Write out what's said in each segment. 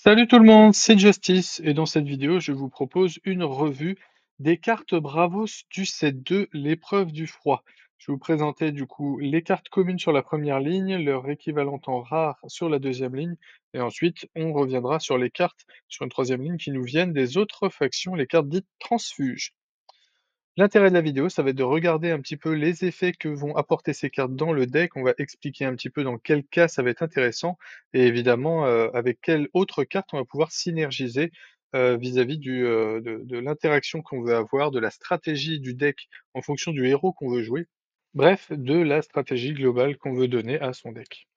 Salut tout le monde, c'est Justice et dans cette vidéo, je vous propose une revue des cartes Bravos du set 2, l'épreuve du froid. Je vais vous présenter du coup les cartes communes sur la première ligne, leur équivalent en rare sur la deuxième ligne, et ensuite on reviendra sur les cartes sur une troisième ligne qui nous viennent des autres factions, les cartes dites transfuges. L'intérêt de la vidéo, ça va être de regarder un petit peu les effets que vont apporter ces cartes dans le deck. On va expliquer un petit peu dans quel cas ça va être intéressant et évidemment, avec quelle autre carte on va pouvoir synergiser, vis-à-vis de l'interaction qu'on veut avoir, de la stratégie du deck en fonction du héros qu'on veut jouer. Bref, de la stratégie globale qu'on veut donner à son deck.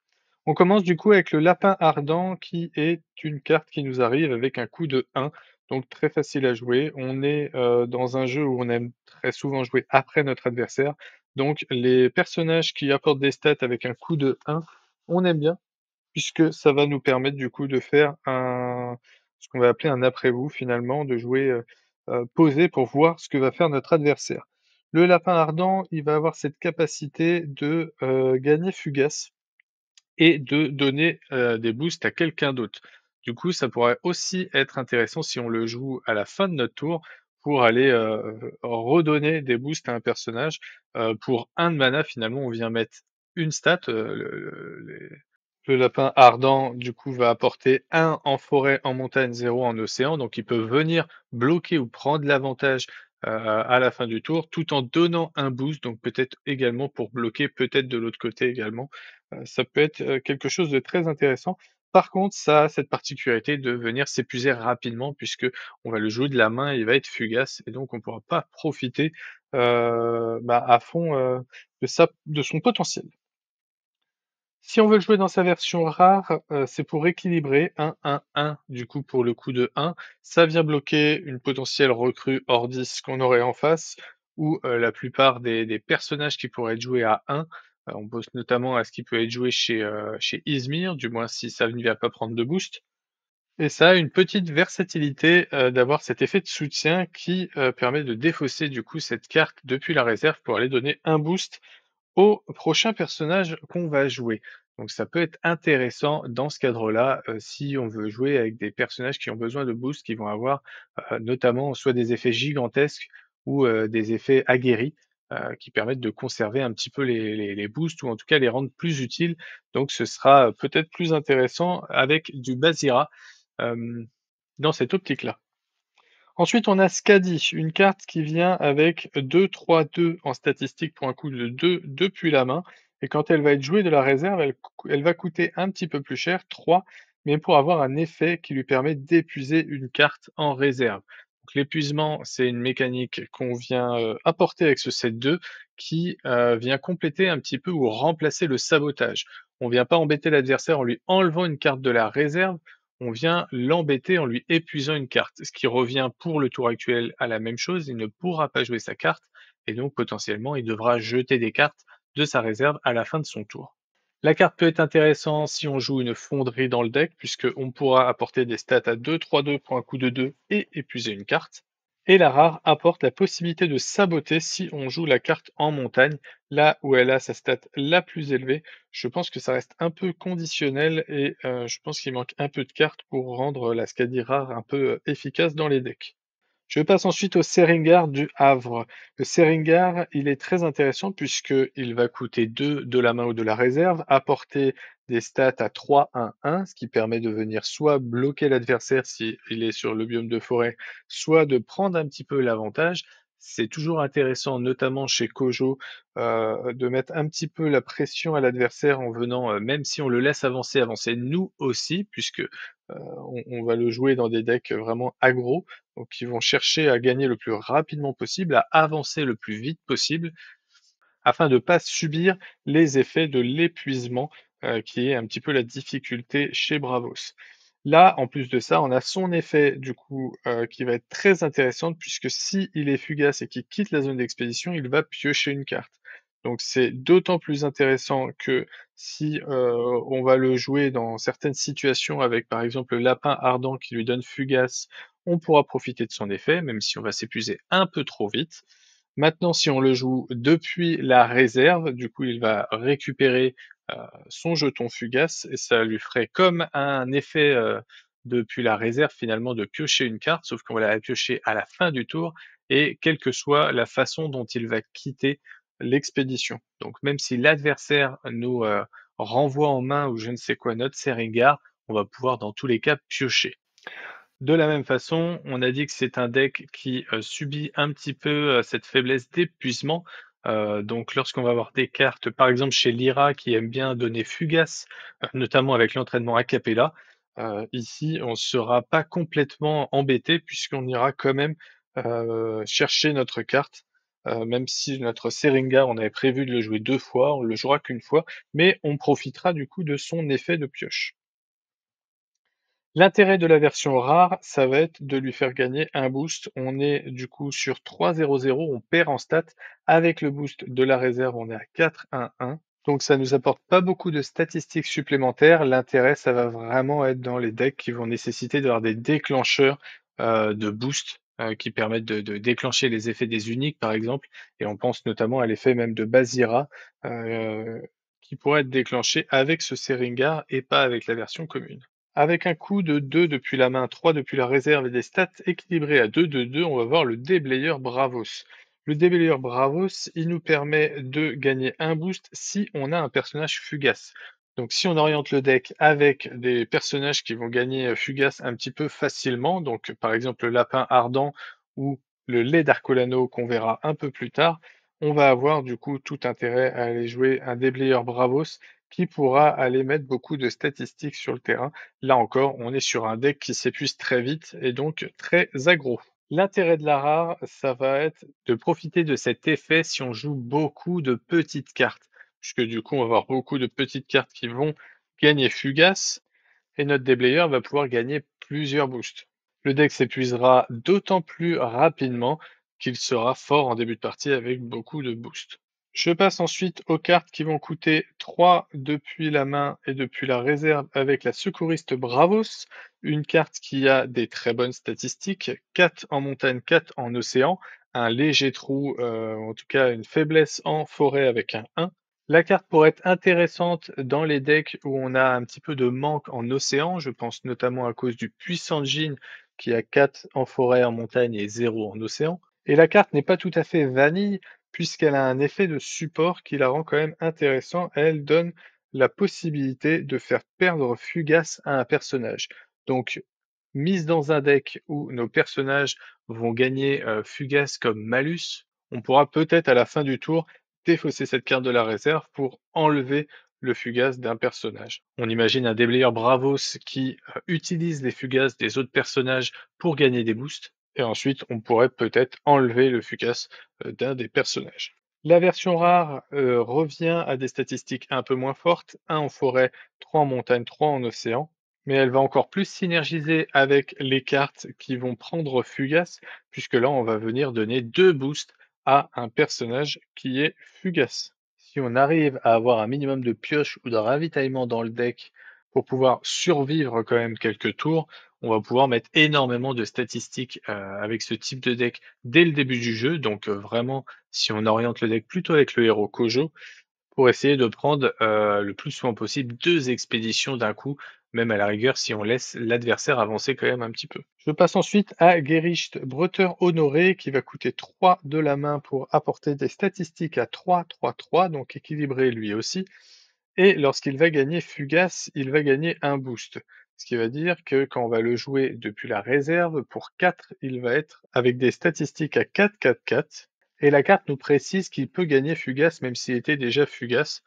On commence du coup avec le lapin ardent qui est une carte qui nous arrive avec un coût de 1, donc très facile à jouer. On est dans un jeu où on aime très souvent jouer après notre adversaire, donc les personnages qui apportent des stats avec un coût de 1, on aime bien, puisque ça va nous permettre du coup de faire ce qu'on va appeler un après-vous finalement, de jouer posé pour voir ce que va faire notre adversaire. Le lapin ardent, il va avoir cette capacité de gagner fugace et de donner, des boosts à quelqu'un d'autre. Du coup, ça pourrait aussi être intéressant si on le joue à la fin de notre tour pour aller, redonner des boosts à un personnage. Pour 1 de mana, finalement, on vient mettre une stat, le lapin ardent, du coup, va apporter 1 en forêt, en montagne, 0 en océan, donc il peut venir bloquer ou prendre l'avantage, à la fin du tour, tout en donnant un boost, donc peut-être également pour bloquer, peut-être de l'autre côté également. Ça peut être, quelque chose de très intéressant. Par contre, ça a cette particularité de venir s'épuiser rapidement puisque on va le jouer de la main, il va être fugace et donc on ne pourra pas profiter, à fond, de son potentiel. Si on veut le jouer dans sa version rare, c'est pour équilibrer 1-1-1 du coup pour le coup de 1. Ça vient bloquer une potentielle recrue hors 10 qu'on aurait en face ou, la plupart des personnages qui pourraient être joués à 1. On pense notamment à ce qui peut être joué chez Izmir, du moins si ça ne vient pas prendre de boost. Et ça a une petite versatilité, d'avoir cet effet de soutien qui, permet de défausser du coup cette carte depuis la réserve pour aller donner un boost au prochain personnage qu'on va jouer. Donc ça peut être intéressant dans ce cadre-là, si on veut jouer avec des personnages qui ont besoin de boost, qui vont avoir, notamment soit des effets gigantesques ou, des effets aguerris, qui permettent de conserver un petit peu les boosts ou en tout cas les rendre plus utiles. Donc ce sera, peut-être plus intéressant avec du Basira, hem, dans cette optique-là. Ensuite, on a Skadi, une carte qui vient avec 2-3-2 en statistique pour un coût de 2 depuis la main. Et quand elle va être jouée de la réserve, elle va coûter un petit peu plus cher, 3, mais pour avoir un effet qui lui permet d'épuiser une carte en réserve. Donc l'épuisement, c'est une mécanique qu'on vient apporter avec ce set 2 qui vient compléter un petit peu ou remplacer le sabotage. On vient pas embêter l'adversaire en lui enlevant une carte de la réserve, on vient l'embêter en lui épuisant une carte, ce qui revient pour le tour actuel à la même chose, il ne pourra pas jouer sa carte, et donc potentiellement il devra jeter des cartes de sa réserve à la fin de son tour. La carte peut être intéressante si on joue une fonderie dans le deck, puisqu'on pourra apporter des stats à 2-3-2 pour un coup de 2 et épuiser une carte. Et la rare apporte la possibilité de saboter si on joue la carte en montagne, là où elle a sa stat la plus élevée. Je pense que ça reste un peu conditionnel et je pense qu'il manque un peu de cartes pour rendre la Scadi rare un peu, efficace dans les decks. Je passe ensuite au Seringar du Havre. Le Seringar, il est très intéressant puisqu'il va coûter 2 de la main ou de la réserve, apporter des stats à 3-1-1, ce qui permet de venir soit bloquer l'adversaire s'il est sur le biome de forêt, soit de prendre un petit peu l'avantage. C'est toujours intéressant, notamment chez Kojo, de mettre un petit peu la pression à l'adversaire en venant, même si on le laisse avancer, avancer nous aussi, puisque on va le jouer dans des decks vraiment aggro, donc ils vont chercher à gagner le plus rapidement possible, à avancer le plus vite possible, afin de ne pas subir les effets de l'épuisement, qui est un petit peu la difficulté chez Bravos. Là, en plus de ça, on a son effet du coup, qui va être très intéressant puisque s'il est fugace et qu'il quitte la zone d'expédition, il va piocher une carte. Donc c'est d'autant plus intéressant que si, on va le jouer dans certaines situations avec par exemple le lapin ardent qui lui donne fugace, on pourra profiter de son effet, même si on va s'épuiser un peu trop vite. Maintenant, si on le joue depuis la réserve, du coup, il va récupérer, son jeton fugace et ça lui ferait comme un effet, depuis la réserve finalement de piocher une carte, sauf qu'on va la piocher à la fin du tour et quelle que soit la façon dont il va quitter l'expédition. Donc même si l'adversaire nous renvoie en main ou je ne sais quoi notre Seringar, on va pouvoir dans tous les cas piocher. De la même façon, on a dit que c'est un deck qui, subit un petit peu, cette faiblesse d'épuisement. Donc lorsqu'on va avoir des cartes, par exemple chez Lyra qui aime bien donner Fugace, notamment avec l'entraînement a cappella, ici on ne sera pas complètement embêté puisqu'on ira quand même, chercher notre carte. Même si notre Seringa, on avait prévu de le jouer 2 fois, on le jouera qu'une fois, mais on profitera du coup de son effet de pioche. L'intérêt de la version rare, ça va être de lui faire gagner un boost. On est du coup sur 3-0-0, on perd en stats. Avec le boost de la réserve, on est à 4-1-1. Donc ça nous apporte pas beaucoup de statistiques supplémentaires. L'intérêt, ça va vraiment être dans les decks qui vont nécessiter d'avoir des déclencheurs de boost qui permettent de déclencher les effets des uniques, par exemple. Et on pense notamment à l'effet même de Bazira euh, qui pourrait être déclenché avec ce Seringar et pas avec la version commune. Avec un coût de 2 depuis la main, 3 depuis la réserve et des stats équilibrés à 2-2-2, on va voir le déblayeur Bravos. Le déblayeur Bravos, il nous permet de gagner un boost si on a un personnage fugace. Donc si on oriente le deck avec des personnages qui vont gagner fugace un petit peu facilement, donc par exemple le lapin ardent ou le lait d'Arcolano qu'on verra un peu plus tard, on va avoir du coup tout intérêt à aller jouer un déblayeur Bravos qui pourra aller mettre beaucoup de statistiques sur le terrain. Là encore, on est sur un deck qui s'épuise très vite et donc très aggro. L'intérêt de la rare, ça va être de profiter de cet effet si on joue beaucoup de petites cartes, puisque du coup, on va avoir beaucoup de petites cartes qui vont gagner Fugace, et notre déblayeur va pouvoir gagner plusieurs boosts. Le deck s'épuisera d'autant plus rapidement qu'il sera fort en début de partie avec beaucoup de boosts. Je passe ensuite aux cartes qui vont coûter 3 depuis la main et depuis la réserve avec la secouriste Bravos, une carte qui a des très bonnes statistiques, 4 en montagne, 4 en océan, un léger trou, en tout cas une faiblesse en forêt avec un 1. La carte pourrait être intéressante dans les decks où on a un petit peu de manque en océan, je pense notamment à cause du puissant Djinn qui a 4 en forêt, en montagne et 0 en océan. Et la carte n'est pas tout à fait vanille, puisqu'elle a un effet de support qui la rend quand même intéressant. Elle donne la possibilité de faire perdre Fugace à un personnage. Donc, mise dans un deck où nos personnages vont gagner Fugace comme malus, on pourra peut-être à la fin du tour défausser cette carte de la réserve pour enlever le Fugace d'un personnage. On imagine un déblayeur Bravos qui utilise les Fugaces des autres personnages pour gagner des boosts. Et ensuite, on pourrait peut-être enlever le Fugace d'un des personnages. La version rare revient à des statistiques un peu moins fortes, 1 en forêt, 3 en montagne, 3 en océan, mais elle va encore plus synergiser avec les cartes qui vont prendre Fugace, puisque là on va venir donner 2 boosts à un personnage qui est Fugace. Si on arrive à avoir un minimum de pioche ou de ravitaillement dans le deck pour pouvoir survivre quand même quelques tours, on va pouvoir mettre énormément de statistiques avec ce type de deck dès le début du jeu. Donc vraiment, si on oriente le deck plutôt avec le héros Kojo, pour essayer de prendre le plus souvent possible 2 expéditions d'un coup, même à la rigueur si on laisse l'adversaire avancer quand même un petit peu. Je passe ensuite à Gericht Breuter Honoré qui va coûter 3 de la main pour apporter des statistiques à 3-3-3, donc équilibré lui aussi. Et lorsqu'il va gagner Fugace, il va gagner un boost. Ce qui va dire que quand on va le jouer depuis la réserve, pour 4, il va être avec des statistiques à 4-4-4. Et la carte nous précise qu'il peut gagner Fugace même s'il était déjà Fugace.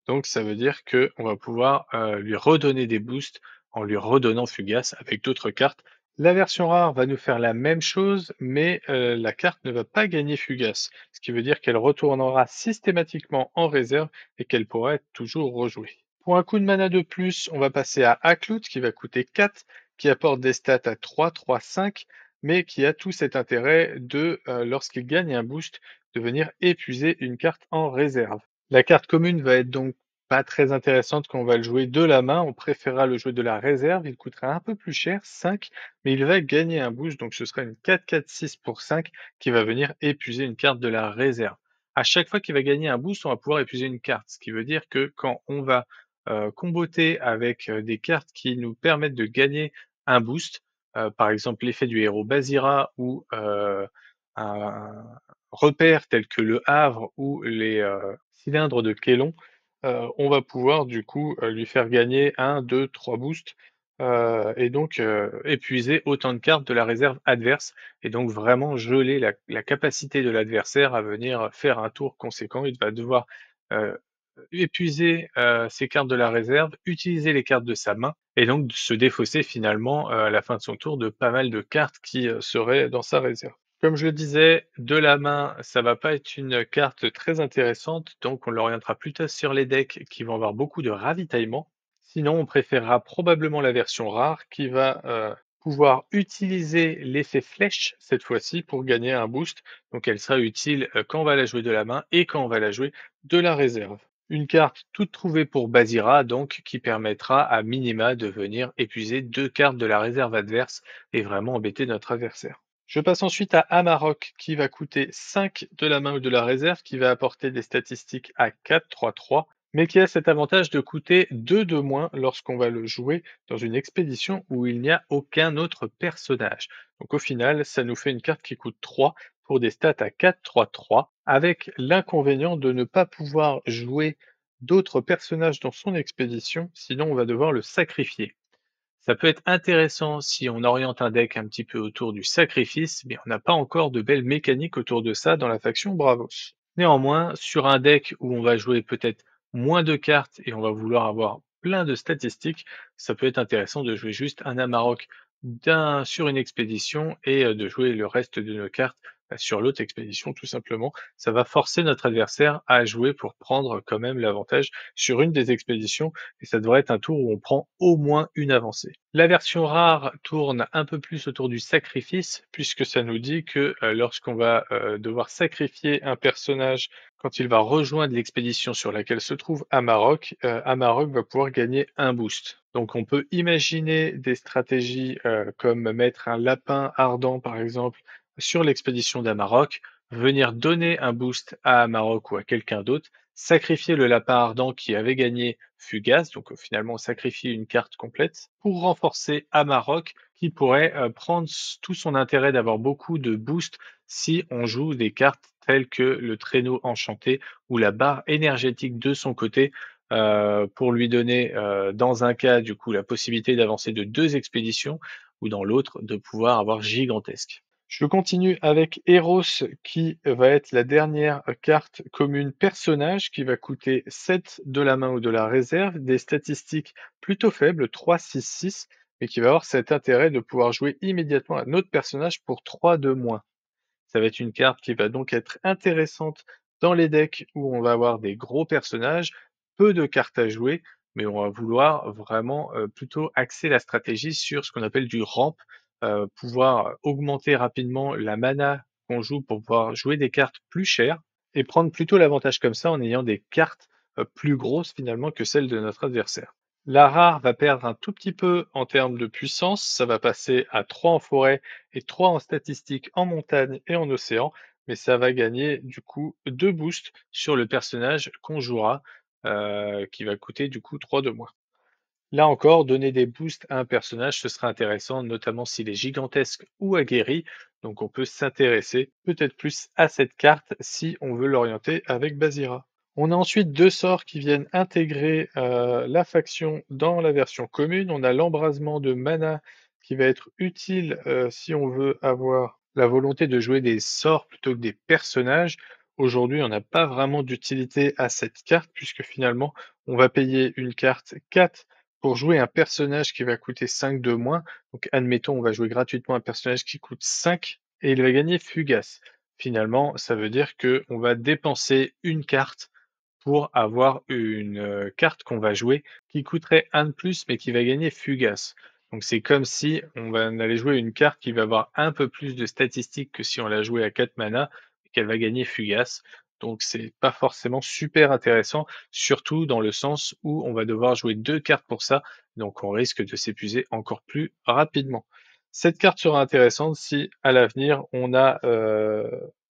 Donc ça veut dire qu'on va pouvoir lui redonner des boosts en lui redonnant Fugace avec d'autres cartes. La version rare va nous faire la même chose, mais la carte ne va pas gagner Fugace, ce qui veut dire qu'elle retournera systématiquement en réserve et qu'elle pourra être toujours rejouée. Pour un coup de mana de plus, on va passer à Aklout qui va coûter 4, qui apporte des stats à 3, 3, 5, mais qui a tout cet intérêt de, lorsqu'il gagne un boost, de venir épuiser une carte en réserve. La carte commune va être donc pas très intéressante quand on va le jouer de la main. On préférera le jouer de la réserve. Il coûtera un peu plus cher, 5, mais il va gagner un boost. Donc ce sera une 4-4-6 pour 5 qui va venir épuiser une carte de la réserve. À chaque fois qu'il va gagner un boost, on va pouvoir épuiser une carte. Ce qui veut dire que quand on va comboter avec des cartes qui nous permettent de gagner un boost, par exemple l'effet du héros Basira ou un repère tel que le Havre ou les cylindres de Kélon, on va pouvoir du coup, lui faire gagner un, 2, 3 boosts, et donc épuiser autant de cartes de la réserve adverse et donc vraiment geler la capacité de l'adversaire à venir faire un tour conséquent. Il va devoir, heu, épuiser, ses cartes de la réserve, utiliser les cartes de sa main et donc se défausser finalement, à la fin de son tour de pas mal de cartes qui, seraient dans sa réserve. Comme je le disais, de la main, ça va pas être une carte très intéressante, donc on l'orientera plutôt sur les decks qui vont avoir beaucoup de ravitaillement. Sinon, on préférera probablement la version rare qui va pouvoir utiliser l'effet flèche cette fois-ci pour gagner un boost. Donc elle sera utile quand on va la jouer de la main et quand on va la jouer de la réserve. Une carte toute trouvée pour Basira, donc, qui permettra à minima de venir épuiser 2 cartes de la réserve adverse et vraiment embêter notre adversaire. Je passe ensuite à Amarok qui va coûter 5 de la main ou de la réserve, qui va apporter des statistiques à 4, 3, 3, mais qui a cet avantage de coûter 2 de moins lorsqu'on va le jouer dans une expédition où il n'y a aucun autre personnage. Donc au final, ça nous fait une carte qui coûte 3 pour des stats à 4, 3, 3, avec l'inconvénient de ne pas pouvoir jouer d'autres personnages dans son expédition, sinon on va devoir le sacrifier. Ça peut être intéressant si on oriente un deck un petit peu autour du sacrifice, mais on n'a pas encore de belles mécaniques autour de ça dans la faction Bravos. Néanmoins, sur un deck où on va jouer peut-être moins de cartes et on va vouloir avoir plein de statistiques, ça peut être intéressant de jouer juste un Amarok sur une expédition et de jouer le reste de nos cartes sur l'autre expédition tout simplement. Ça va forcer notre adversaire à jouer pour prendre quand même l'avantage sur une des expéditions et ça devrait être un tour où on prend au moins une avancée. La version rare tourne un peu plus autour du sacrifice, puisque ça nous dit que lorsqu'on va devoir sacrifier un personnage quand il va rejoindre l'expédition sur laquelle se trouve Amarok, Amarok va pouvoir gagner un boost. Donc on peut imaginer des stratégies comme mettre un lapin ardent par exemple sur l'expédition d'Amarok, venir donner un boost à Amarok ou à quelqu'un d'autre, sacrifier le lapin ardent qui avait gagné Fugace, donc finalement sacrifier une carte complète, pour renforcer Amarok qui pourrait prendre tout son intérêt d'avoir beaucoup de boost si on joue des cartes telles que le traîneau enchanté ou la barre énergétique de son côté pour lui donner dans un cas du coup la possibilité d'avancer de 2 expéditions ou dans l'autre de pouvoir avoir gigantesque. Je continue avec Eros qui va être la dernière carte commune personnage qui va coûter 7 de la main ou de la réserve, des statistiques plutôt faibles, 3, 6, 6, mais qui va avoir cet intérêt de pouvoir jouer immédiatement un autre personnage pour 3 de moins. Ça va être une carte qui va donc être intéressante dans les decks où on va avoir des gros personnages, peu de cartes à jouer, mais on va vouloir vraiment plutôt axer la stratégie sur ce qu'on appelle du ramp, pouvoir augmenter rapidement la mana qu'on joue pour pouvoir jouer des cartes plus chères et prendre plutôt l'avantage comme ça en ayant des cartes plus grosses finalement que celles de notre adversaire. La rare va perdre un tout petit peu en termes de puissance, ça va passer à 3 en forêt et 3 en statistiques en montagne et en océan, mais ça va gagner du coup 2 boosts sur le personnage qu'on jouera, qui va coûter du coup 3 de moins. Là encore, donner des boosts à un personnage, ce sera intéressant, notamment s'il est gigantesque ou aguerri, donc on peut s'intéresser peut-être plus à cette carte si on veut l'orienter avec Basira. On a ensuite 2 sorts qui viennent intégrer la faction dans la version commune. On a l'embrasement de mana qui va être utile si on veut avoir la volonté de jouer des sorts plutôt que des personnages. Aujourd'hui, on n'a pas vraiment d'utilité à cette carte puisque finalement, on va payer une carte 4 pour jouer un personnage qui va coûter 5 de moins. Donc admettons, on va jouer gratuitement un personnage qui coûte 5 et il va gagner Fugace. Finalement, ça veut dire qu'on va dépenser une carte pour avoir une carte qu'on va jouer qui coûterait un de plus, mais qui va gagner Fugace. Donc c'est comme si on allait jouer une carte qui va avoir un peu plus de statistiques que si on la jouait à 4 mana et qu'elle va gagner Fugace. Donc c'est pas forcément super intéressant, surtout dans le sens où on va devoir jouer 2 cartes pour ça, donc on risque de s'épuiser encore plus rapidement. Cette carte sera intéressante si à l'avenir on a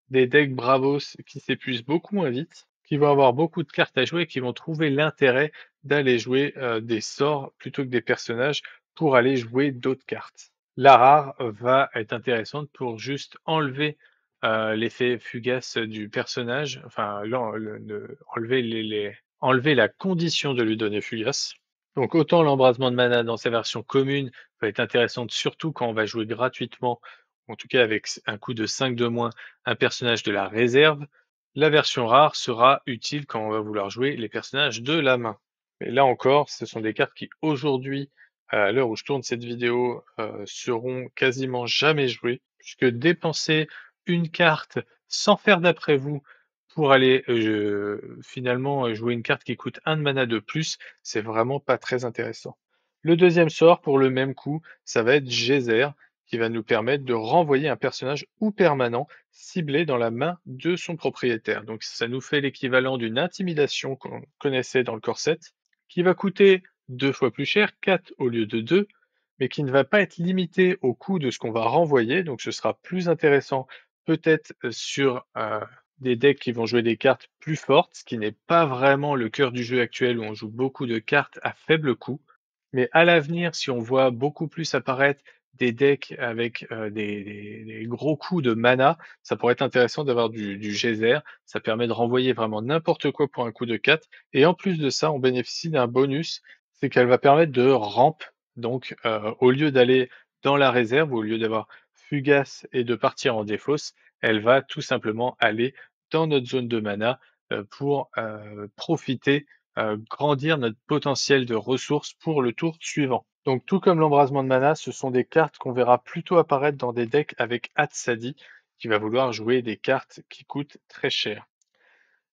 des decks Bravos qui s'épuisent beaucoup moins vite, qui vont avoir beaucoup de cartes à jouer et qui vont trouver l'intérêt d'aller jouer des sorts plutôt que des personnages pour aller jouer d'autres cartes. La rare va être intéressante pour juste enlever l'effet fugace du personnage, enfin enlever enlever la condition de lui donner fugace. Donc autant l'embrasement de mana dans sa version commune va être intéressante surtout quand on va jouer gratuitement, en tout cas avec un coût de 5 de moins, un personnage de la réserve. La version rare sera utile quand on va vouloir jouer les personnages de la main. Mais là encore, ce sont des cartes qui aujourd'hui, à l'heure où je tourne cette vidéo, seront quasiment jamais jouées, puisque dépenser une carte sans faire d'après vous pour aller finalement jouer une carte qui coûte 1 de mana de plus, c'est vraiment pas très intéressant. Le deuxième sort, pour le même coup, ça va être Geyser, qui va nous permettre de renvoyer un personnage ou permanent ciblé dans la main de son propriétaire. Donc ça nous fait l'équivalent d'une intimidation qu'on connaissait dans le corset, qui va coûter 2 fois plus cher, 4 au lieu de 2, mais qui ne va pas être limité au coût de ce qu'on va renvoyer, donc ce sera plus intéressant peut-être sur des decks qui vont jouer des cartes plus fortes, ce qui n'est pas vraiment le cœur du jeu actuel où on joue beaucoup de cartes à faible coût. Mais à l'avenir, si on voit beaucoup plus apparaître des decks avec des gros coups de mana, ça pourrait être intéressant d'avoir du geyser. Ça permet de renvoyer vraiment n'importe quoi pour un coup de 4. Et en plus de ça, on bénéficie d'un bonus, c'est qu'elle va permettre de ramp. Donc, au lieu d'aller dans la réserve, ou au lieu d'avoir Fugace et de partir en défausse, elle va tout simplement aller dans notre zone de mana pour profiter grandir notre potentiel de ressources pour le tour suivant. Donc tout comme l'embrasement de mana, ce sont des cartes qu'on verra plutôt apparaître dans des decks avec Hatsadi, qui va vouloir jouer des cartes qui coûtent très cher.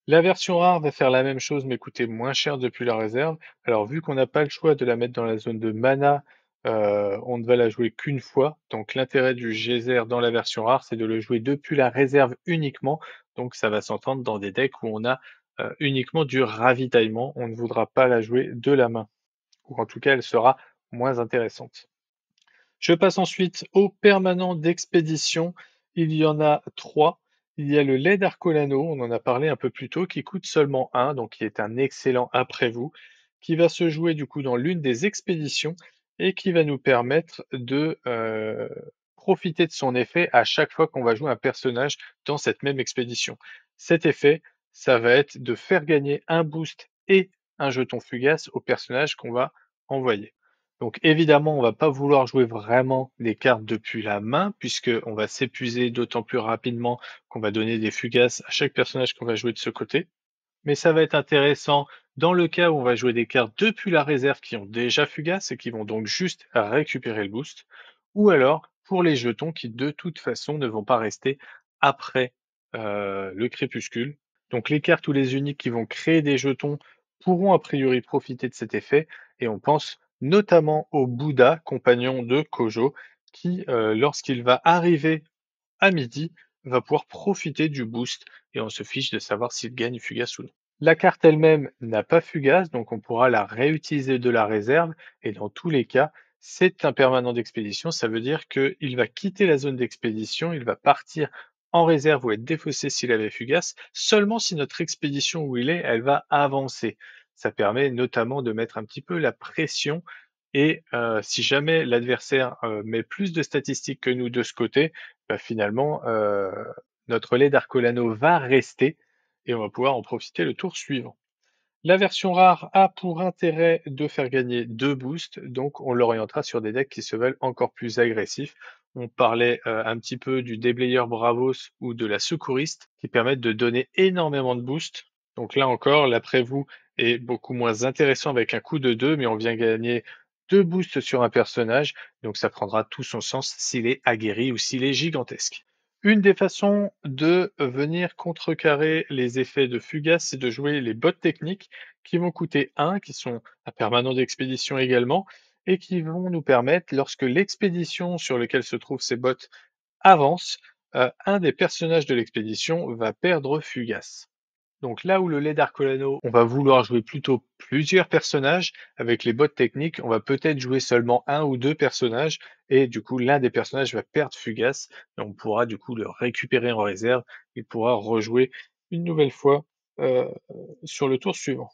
La version rare va faire la même chose mais coûter moins cher depuis la réserve. Alors vu qu'on n'a pas le choix de la mettre dans la zone de mana, on ne va la jouer qu'une fois. Donc l'intérêt du geyser dans la version rare, c'est de le jouer depuis la réserve uniquement. Donc ça va s'entendre dans des decks où on a uniquement du ravitaillement. On ne voudra pas la jouer de la main. Ou en tout cas, elle sera moins intéressante. Je passe ensuite aux permanents d'expédition. Il y en a 3. Il y a le lait d'Arcolano, on en a parlé un peu plus tôt, qui coûte seulement 1, donc qui est un excellent après vous, qui va se jouer du coup dans l'une des expéditions et qui va nous permettre de profiter de son effet à chaque fois qu'on va jouer un personnage dans cette même expédition. Cet effet, ça va être de faire gagner un boost et un jeton fugace au personnage qu'on va envoyer. Donc évidemment, on va pas vouloir jouer vraiment des cartes depuis la main, puisqu'on va s'épuiser d'autant plus rapidement qu'on va donner des fugaces à chaque personnage qu'on va jouer de ce côté. Mais ça va être intéressant dans le cas où on va jouer des cartes depuis la réserve qui ont déjà fugace et qui vont donc juste récupérer le boost, ou alors pour les jetons qui de toute façon ne vont pas rester après le crépuscule. Donc les cartes ou les uniques qui vont créer des jetons pourront a priori profiter de cet effet, et on pense notamment au Bouddha, compagnon de Kojo, qui lorsqu'il va arriver à midi, va pouvoir profiter du boost et on se fiche de savoir s'il gagne Fugace ou non. La carte elle-même n'a pas Fugace, donc on pourra la réutiliser de la réserve et dans tous les cas, c'est un permanent d'expédition. Ça veut dire qu'il va quitter la zone d'expédition, il va partir en réserve ou être défaussé s'il avait Fugace, seulement si notre expédition où il est, elle va avancer. Ça permet notamment de mettre un petit peu la pression et si jamais l'adversaire met plus de statistiques que nous de ce côté, bah, finalement, notre lait d'Arcolano va rester et on va pouvoir en profiter le tour suivant. La version rare a pour intérêt de faire gagner 2 boosts, donc on l'orientera sur des decks qui se veulent encore plus agressifs. On parlait un petit peu du déblayeur Bravos ou de la secouriste qui permettent de donner énormément de boosts. Donc là encore, l'après-vous est beaucoup moins intéressant avec un coup de 2, mais on vient gagner 2 boosts sur un personnage, donc ça prendra tout son sens s'il est aguerri ou s'il est gigantesque. Une des façons de venir contrecarrer les effets de Fugace, c'est de jouer les bots techniques qui vont coûter 1, qui sont un permanent d'expédition également, et qui vont nous permettre, lorsque l'expédition sur laquelle se trouvent ces bots avance, un des personnages de l'expédition va perdre Fugace. Donc là où le lait d'Arcolano, on va vouloir jouer plutôt plusieurs personnages, avec les bots techniques, on va peut-être jouer seulement un ou deux personnages, et du coup l'un des personnages va perdre Fugace, et on pourra du coup le récupérer en réserve, il pourra rejouer une nouvelle fois sur le tour suivant.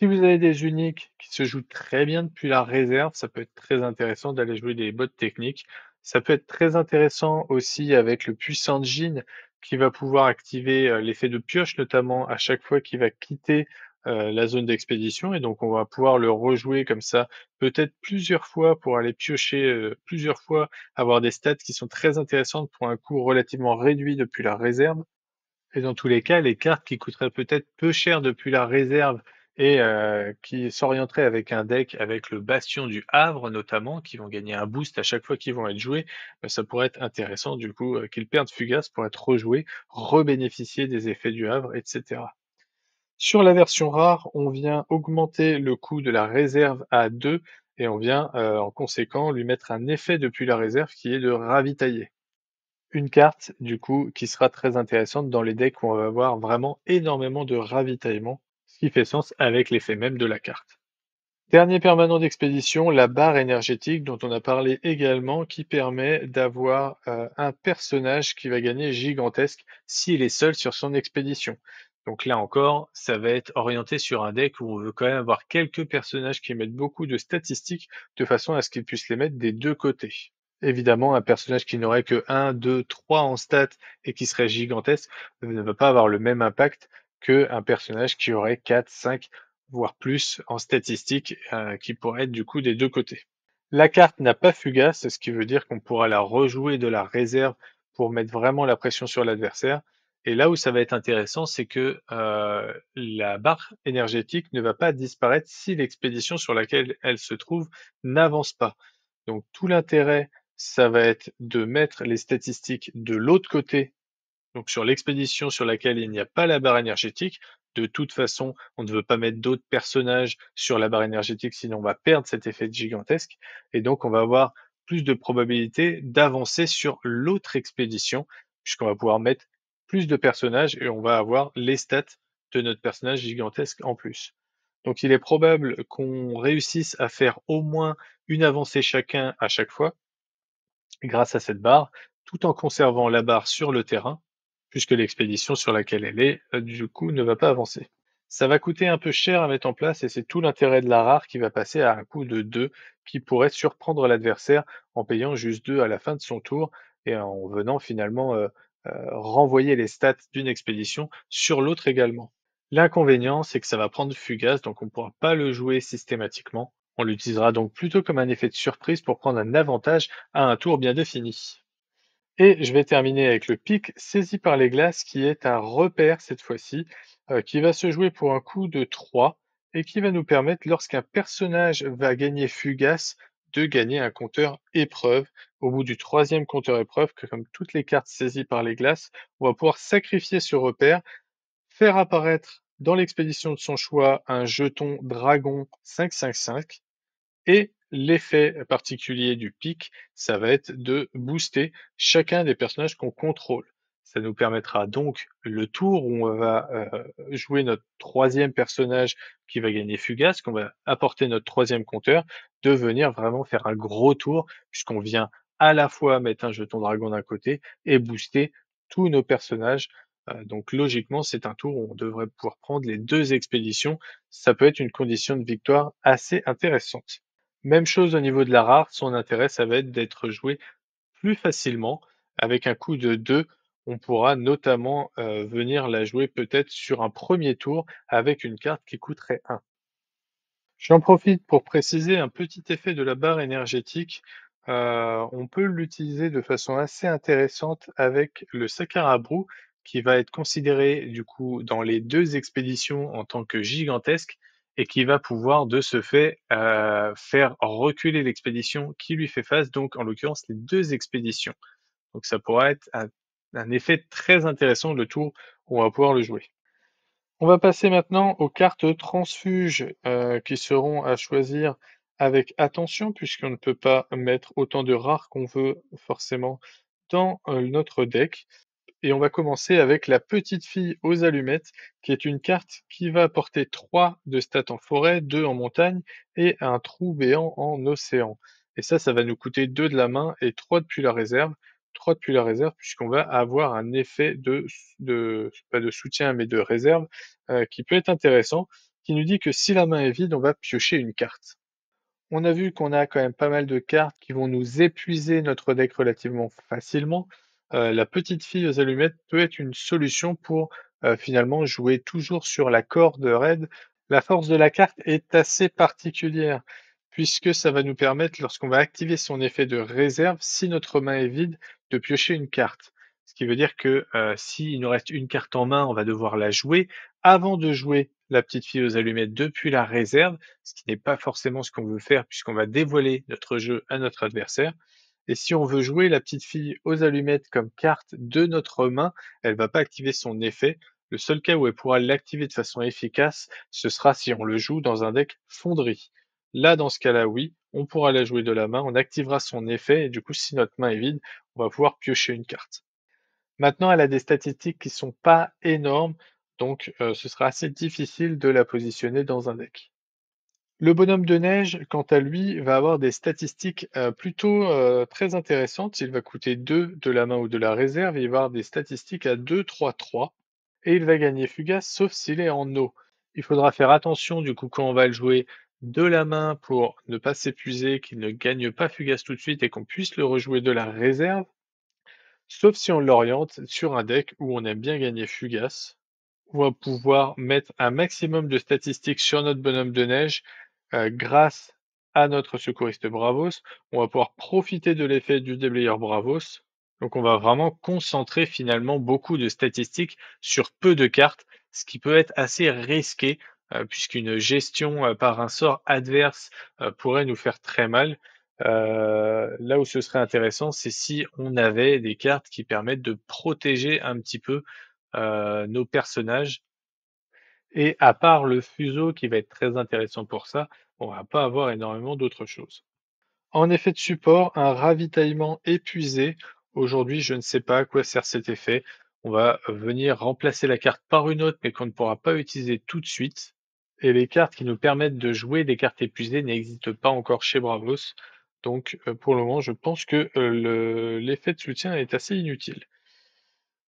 Si vous avez des uniques qui se jouent très bien depuis la réserve, ça peut être très intéressant d'aller jouer des bots techniques. Ça peut être très intéressant aussi avec le puissant Djinn qui va pouvoir activer l'effet de pioche, notamment à chaque fois qu'il va quitter la zone d'expédition. Et donc on va pouvoir le rejouer comme ça, peut-être plusieurs fois pour aller piocher plusieurs fois, avoir des stats qui sont très intéressantes pour un coût relativement réduit depuis la réserve. Et dans tous les cas, les cartes qui coûteraient peut-être peu cher depuis la réserve et qui s'orienteraient avec un deck avec le Bastion du Havre notamment, qui vont gagner un boost à chaque fois qu'ils vont être joués, ça pourrait être intéressant du coup, qu'ils perdent Fugace pour être rejoués, rebénéficier des effets du Havre et cetera. Sur la version rare, on vient augmenter le coût de la réserve à 2 et on vient, en conséquent, lui mettre un effet depuis la réserve qui est de ravitailler. Une carte, du coup, qui sera très intéressante dans les decks où on va avoir vraiment énormément de ravitaillement, ce qui fait sens avec l'effet même de la carte. Dernier permanent d'expédition, la barre énergétique dont on a parlé également, qui permet d'avoir un personnage qui va gagner gigantesque s'il est seul sur son expédition. Donc là encore, ça va être orienté sur un deck où on veut quand même avoir quelques personnages qui mettent beaucoup de statistiques de façon à ce qu'ils puissent les mettre des deux côtés. Évidemment, un personnage qui n'aurait que 1, 2, 3 en stats et qui serait gigantesque ne va pas avoir le même impact qu'un personnage qui aurait 4, 5, voire plus en statistiques, qui pourrait être du coup des deux côtés. La carte n'a pas Fugace, ce qui veut dire qu'on pourra la rejouer de la réserve pour mettre vraiment la pression sur l'adversaire. Et là où ça va être intéressant, c'est que la barre énergétique ne va pas disparaître si l'expédition sur laquelle elle se trouve n'avance pas. Donc tout l'intérêt, ça va être de mettre les statistiques de l'autre côté, donc sur l'expédition sur laquelle il n'y a pas la barre énergétique. De toute façon, on ne veut pas mettre d'autres personnages sur la barre énergétique, sinon on va perdre cet effet gigantesque. Et donc on va avoir plus de probabilité d'avancer sur l'autre expédition, puisqu'on va pouvoir mettre plus de personnages et on va avoir les stats de notre personnage gigantesque en plus. Donc il est probable qu'on réussisse à faire au moins une avancée chacun à chaque fois, grâce à cette barre, tout en conservant la barre sur le terrain, puisque l'expédition sur laquelle elle est, du coup, ne va pas avancer. Ça va coûter un peu cher à mettre en place et c'est tout l'intérêt de la rare qui va passer à un coût de 2 qui pourrait surprendre l'adversaire en payant juste 2 à la fin de son tour et en venant finalement renvoyer les stats d'une expédition sur l'autre également. L'inconvénient, c'est que ça va prendre Fugace, donc on ne pourra pas le jouer systématiquement. On l'utilisera donc plutôt comme un effet de surprise pour prendre un avantage à un tour bien défini. Et je vais terminer avec le pic saisi par les glaces, qui est un repère cette fois-ci, qui va se jouer pour un coût de 3 et qui va nous permettre, lorsqu'un personnage va gagner Fugace, de gagner un compteur épreuve. Au bout du troisième compteur épreuve, que comme toutes les cartes saisies par les glaces, on va pouvoir sacrifier ce repère, faire apparaître dans l'expédition de son choix un jeton dragon 5/5/5 et l'effet particulier du pic, ça va être de booster chacun des personnages qu'on contrôle. Ça nous permettra donc, le tour où on va jouer notre troisième personnage qui va gagner Fugace, qu'on va apporter notre troisième compteur, de venir vraiment faire un gros tour, puisqu'on vient à la fois mettre un jeton dragon d'un côté et booster tous nos personnages. Donc logiquement, c'est un tour où on devrait pouvoir prendre les deux expéditions. Ça peut être une condition de victoire assez intéressante. Même chose au niveau de la rare, son intérêt, ça va être d'être joué plus facilement. Avec un coût de 2, on pourra notamment venir la jouer peut-être sur un premier tour avec une carte qui coûterait 1. J'en profite pour préciser un petit effet de la barre énergétique. On peut l'utiliser de façon assez intéressante avec le Sakarabrou, qui va être considéré du coup dans les 2 expéditions en tant que gigantesque et qui va pouvoir de ce fait, faire reculer l'expédition qui lui fait face, donc en l'occurrence les 2 expéditions. Donc ça pourrait être un effet très intéressant le tour où on va pouvoir le jouer. On va passer maintenant aux cartes transfuges qui seront à choisir avec attention puisqu'on ne peut pas mettre autant de rares qu'on veut forcément dans notre deck. Et on va commencer avec la petite fille aux allumettes, qui est une carte qui va apporter 3 de stats en forêt, 2 en montagne et un trou béant en océan. Et ça va nous coûter 2 de la main et 3 depuis la réserve. 3 depuis la réserve, puisqu'on va avoir un effet pas de soutien, mais de réserve, qui peut être intéressant. qui nous dit que si la main est vide, on va piocher une carte. On a vu qu'on a quand même pas mal de cartes qui vont nous épuiser notre deck relativement facilement. La petite fille aux allumettes peut être une solution pour finalement jouer toujours sur la corde raide. La force de la carte est assez particulière puisque ça va nous permettre, lorsqu'on va activer son effet de réserve, si notre main est vide, de piocher une carte. Ce qui veut dire que s'il nous reste une carte en main, on va devoir la jouer avant de jouer la petite fille aux allumettes depuis la réserve, ce qui n'est pas forcément ce qu'on veut faire puisqu'on va dévoiler notre jeu à notre adversaire. Et si on veut jouer la petite fille aux allumettes comme carte de notre main, elle va pas activer son effet. Le seul cas où elle pourra l'activer de façon efficace, ce sera si on le joue dans un deck fonderie. Là, dans ce cas-là, oui, on pourra la jouer de la main, on activera son effet et du coup, si notre main est vide, on va pouvoir piocher une carte. Maintenant, elle a des statistiques qui sont pas énormes, donc ce sera assez difficile de la positionner dans un deck. Le bonhomme de neige, quant à lui, va avoir des statistiques, plutôt, très intéressantes. Il va coûter 2 de la main ou de la réserve et il va avoir des statistiques à 2, 3, 3 et il va gagner Fugace sauf s'il est en eau. Il faudra faire attention du coup quand on va le jouer de la main pour ne pas s'épuiser, qu'il ne gagne pas Fugace tout de suite et qu'on puisse le rejouer de la réserve, sauf si on l'oriente sur un deck où on aime bien gagner Fugace. On va pouvoir mettre un maximum de statistiques sur notre bonhomme de neige grâce à notre secouriste Bravos. On va pouvoir profiter de l'effet du déblayeur Bravos. Donc on va vraiment concentrer finalement beaucoup de statistiques sur peu de cartes, ce qui peut être assez risqué puisqu'une gestion par un sort adverse pourrait nous faire très mal. Là où ce serait intéressant, c'est si on avait des cartes qui permettent de protéger un petit peu nos personnages et à part le fuseau qui va être très intéressant pour ça, on va pas avoir énormément d'autres choses. En effet de support, un ravitaillement épuisé. Aujourd'hui, je ne sais pas à quoi sert cet effet. On va venir remplacer la carte par une autre, mais qu'on ne pourra pas utiliser tout de suite. Et les cartes qui nous permettent de jouer des cartes épuisées n'existent pas encore chez Bravos. Donc, pour le moment, je pense que l'effet de soutien est assez inutile.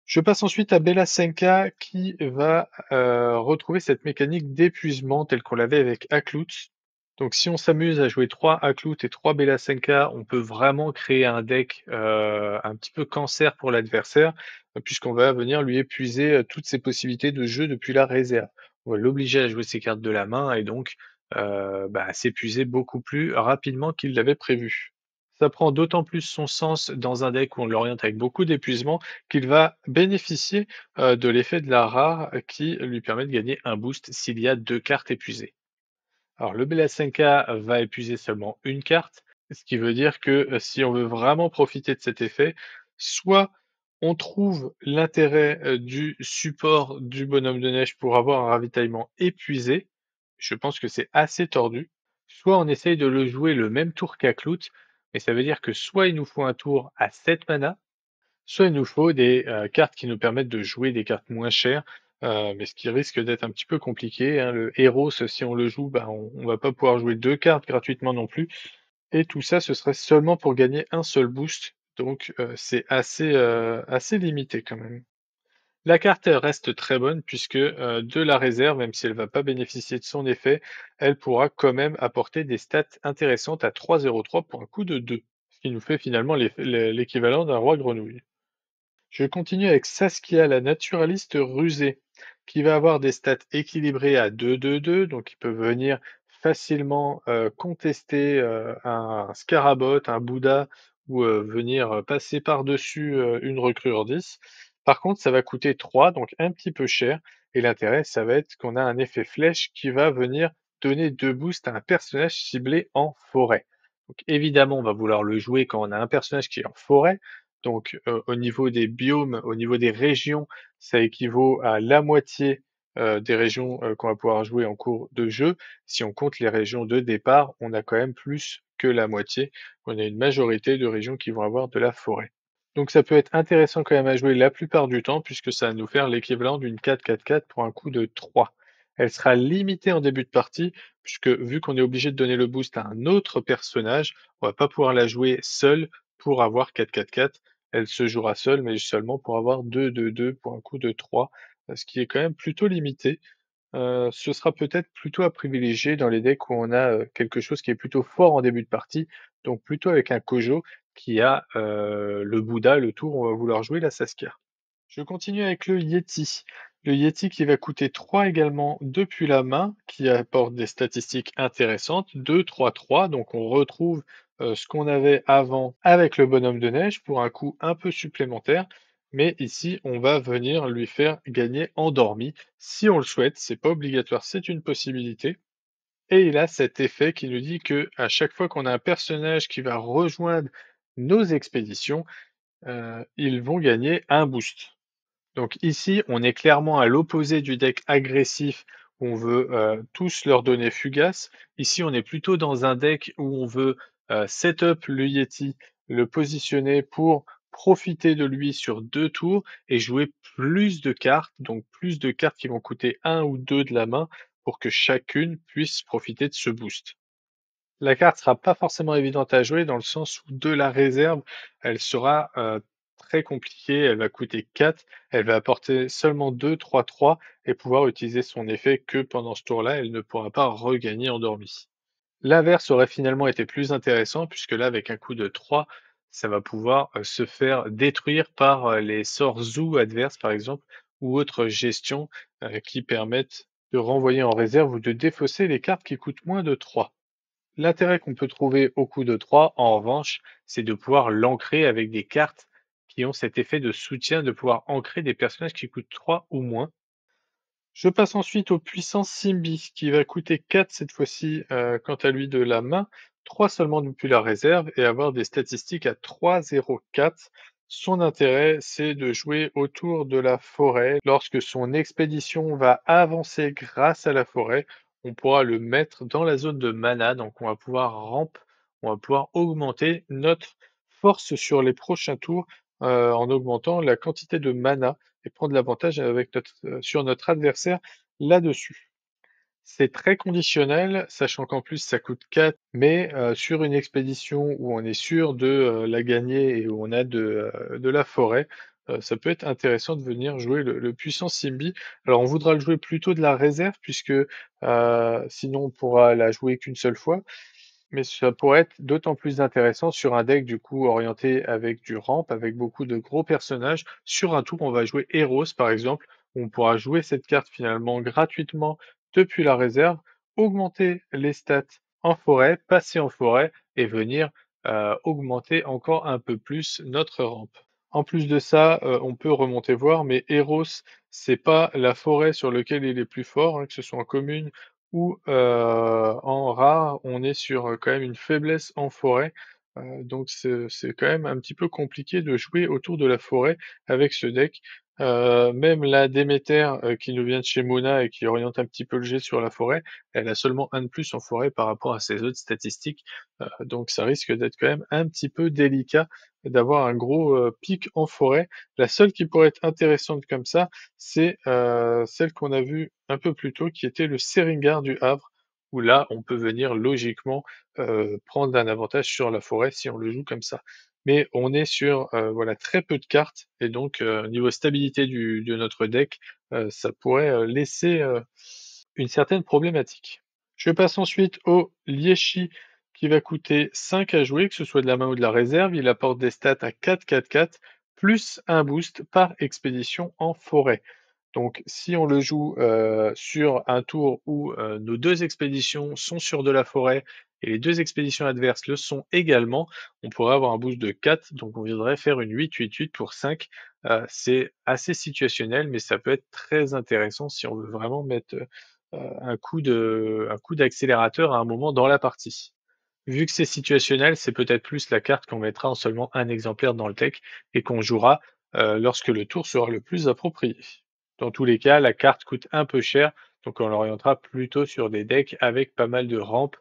Je passe ensuite à Bella Senka qui va retrouver cette mécanique d'épuisement telle qu'on l'avait avec Akloot. Donc si on s'amuse à jouer 3 Akloot et 3 Bella Senka, on peut vraiment créer un deck un petit peu cancer pour l'adversaire, puisqu'on va venir lui épuiser toutes ses possibilités de jeu depuis la réserve. On va l'obliger à jouer ses cartes de la main et donc à s'épuiser beaucoup plus rapidement qu'il l'avait prévu. Ça prend d'autant plus son sens dans un deck où on l'oriente avec beaucoup d'épuisement qu'il va bénéficier de l'effet de la rare qui lui permet de gagner un boost s'il y a 2 cartes épuisées. Alors le Belasenka va épuiser seulement une carte, ce qui veut dire que si on veut vraiment profiter de cet effet, soit on trouve l'intérêt du support du bonhomme de neige pour avoir un ravitaillement épuisé, je pense que c'est assez tordu, soit on essaye de le jouer le même tour qu'Akloot, mais ça veut dire que soit il nous faut un tour à 7 mana, soit il nous faut des cartes qui nous permettent de jouer des cartes moins chères, mais ce qui risque d'être un petit peu compliqué, hein. Le Héros, si on le joue, on va pas pouvoir jouer 2 cartes gratuitement non plus et tout ça, ce serait seulement pour gagner un seul boost, donc c'est assez limité quand même. La carte, elle reste très bonne puisque, de la réserve, même si elle va pas bénéficier de son effet, elle pourra quand même apporter des stats intéressantes à 3,03 pour un coût de 2, ce qui nous fait finalement l'équivalent d'un roi grenouille. Je continue avec Saskia, la naturaliste rusée, qui va avoir des stats équilibrées à 2-2-2, donc il peut venir facilement contester un Scarabot, un Bouddha, ou venir passer par-dessus une recrue hors 10. Par contre, ça va coûter 3, donc un petit peu cher, et l'intérêt, ça va être qu'on a un effet flèche qui va venir donner 2 boosts à un personnage ciblé en forêt. Donc évidemment, on va vouloir le jouer quand on a un personnage qui est en forêt, donc, au niveau des biomes, au niveau des régions, ça équivaut à la moitié, des régions, qu'on va pouvoir jouer en cours de jeu. Si on compte les régions de départ, on a quand même plus que la moitié. On a une majorité de régions qui vont avoir de la forêt. Donc ça peut être intéressant quand même à jouer la plupart du temps puisque ça va nous faire l'équivalent d'une 4-4-4 pour un coût de 3. Elle sera limitée en début de partie puisque vu qu'on est obligé de donner le boost à un autre personnage, on va pas pouvoir la jouer seule pour avoir 4-4-4. Elle se jouera seule, mais seulement pour avoir 2-2-2 pour un coût de 3, ce qui est quand même plutôt limité. ce sera peut-être plutôt à privilégier dans les decks où on a, quelque chose qui est plutôt fort en début de partie, donc plutôt avec un Kojo qui a, le Bouddha, le tour où on va vouloir jouer la Saskia. Je continue avec le Yeti. Le Yeti qui va coûter 3 également depuis la main, qui apporte des statistiques intéressantes, 2, 3, 3. Donc on retrouve ce qu'on avait avant avec le bonhomme de neige pour un coût un peu supplémentaire. Mais ici, on va venir lui faire gagner endormi si on le souhaite. C'est pas obligatoire, c'est une possibilité. Et il a cet effet qui nous dit que à chaque fois qu'on a un personnage qui va rejoindre nos expéditions, ils vont gagner un boost. Donc ici, on est clairement à l'opposé du deck agressif où on veut tous leur donner Fugace. Ici, on est plutôt dans un deck où on veut setup le Yeti, le positionner pour profiter de lui sur 2 tours et jouer plus de cartes, donc plus de cartes qui vont coûter un ou 2 de la main pour que chacune puisse profiter de ce boost. La carte sera pas forcément évidente à jouer dans le sens où de la réserve, elle sera, très compliquée, elle va coûter 4, elle va apporter seulement 2, 3, 3 et pouvoir utiliser son effet que pendant ce tour-là, elle ne pourra pas regagner endormie. L'inverse aurait finalement été plus intéressant puisque là, avec un coup de 3, ça va pouvoir, se faire détruire par, les sorts Zoo adverses par exemple ou autres gestions, qui permettent de renvoyer en réserve ou de défausser les cartes qui coûtent moins de 3. L'intérêt qu'on peut trouver au coup de 3, en revanche, c'est de pouvoir l'ancrer avec des cartes qui ont cet effet de soutien, de pouvoir ancrer des personnages qui coûtent 3 ou moins. Je passe ensuite au puissant Simbi, qui va coûter 4 cette fois-ci, quant à lui de la main, 3 seulement depuis la réserve et avoir des statistiques à 3, 0, 4. Son intérêt, c'est de jouer autour de la forêt. Lorsque son expédition va avancer grâce à la forêt, on pourra le mettre dans la zone de mana, donc on va pouvoir on va pouvoir augmenter notre force sur les prochains tours, en augmentant la quantité de mana et prendre l'avantage avec sur notre adversaire là-dessus. C'est très conditionnel, sachant qu'en plus ça coûte 4, mais sur une expédition où on est sûr de, la gagner et où on a de la forêt, ça peut être intéressant de venir jouer le puissant Simbi. Alors on voudra le jouer plutôt de la réserve puisque, sinon on pourra la jouer qu'une seule fois. Mais ça pourrait être d'autant plus intéressant sur un deck du coup orienté avec du ramp, avec beaucoup de gros personnages. Sur un tour, on va jouer Eros par exemple, où on pourra jouer cette carte finalement gratuitement depuis la réserve, augmenter les stats en forêt, passer en forêt et venir augmenter encore un peu plus notre ramp. En plus de ça, on peut remonter voir, mais Eros, c'est pas la forêt sur lequel il est plus fort, hein, que ce soit en commune ou en rare, on est sur, quand même une faiblesse en forêt, donc c'est quand même un petit peu compliqué de jouer autour de la forêt avec ce deck. Même la Déméter, qui nous vient de chez Mona et qui oriente un petit peu le jet sur la forêt, elle a seulement un de plus en forêt par rapport à ses autres statistiques, donc ça risque d'être quand même un petit peu délicat d'avoir un gros, pic en forêt. La seule qui pourrait être intéressante comme ça, c'est, celle qu'on a vue un peu plus tôt, qui était le Seringar du Havre, où là, on peut venir logiquement, prendre un avantage sur la forêt si on le joue comme ça. Mais on est sur, voilà, très peu de cartes et donc, niveau stabilité de notre deck, ça pourrait, laisser, une certaine problématique. Je passe ensuite au Lieshi qui va coûter 5 à jouer, que ce soit de la main ou de la réserve. Il apporte des stats à 4, 4, 4, plus un boost par expédition en forêt. Donc si on le joue, sur un tour où, nos 2 expéditions sont sur de la forêt et les 2 expéditions adverses le sont également, on pourrait avoir un boost de 4, donc on viendrait faire une 8, 8, 8 pour 5. C'est assez situationnel, mais ça peut être très intéressant si on veut vraiment mettre, un coup d'accélérateur à un moment dans la partie. Vu que c'est situationnel, c'est peut-être plus la carte qu'on mettra en seulement un exemplaire dans le deck et qu'on jouera, lorsque le tour sera le plus approprié. Dans tous les cas, la carte coûte un peu cher, donc on l'orientera plutôt sur des decks avec pas mal de rampes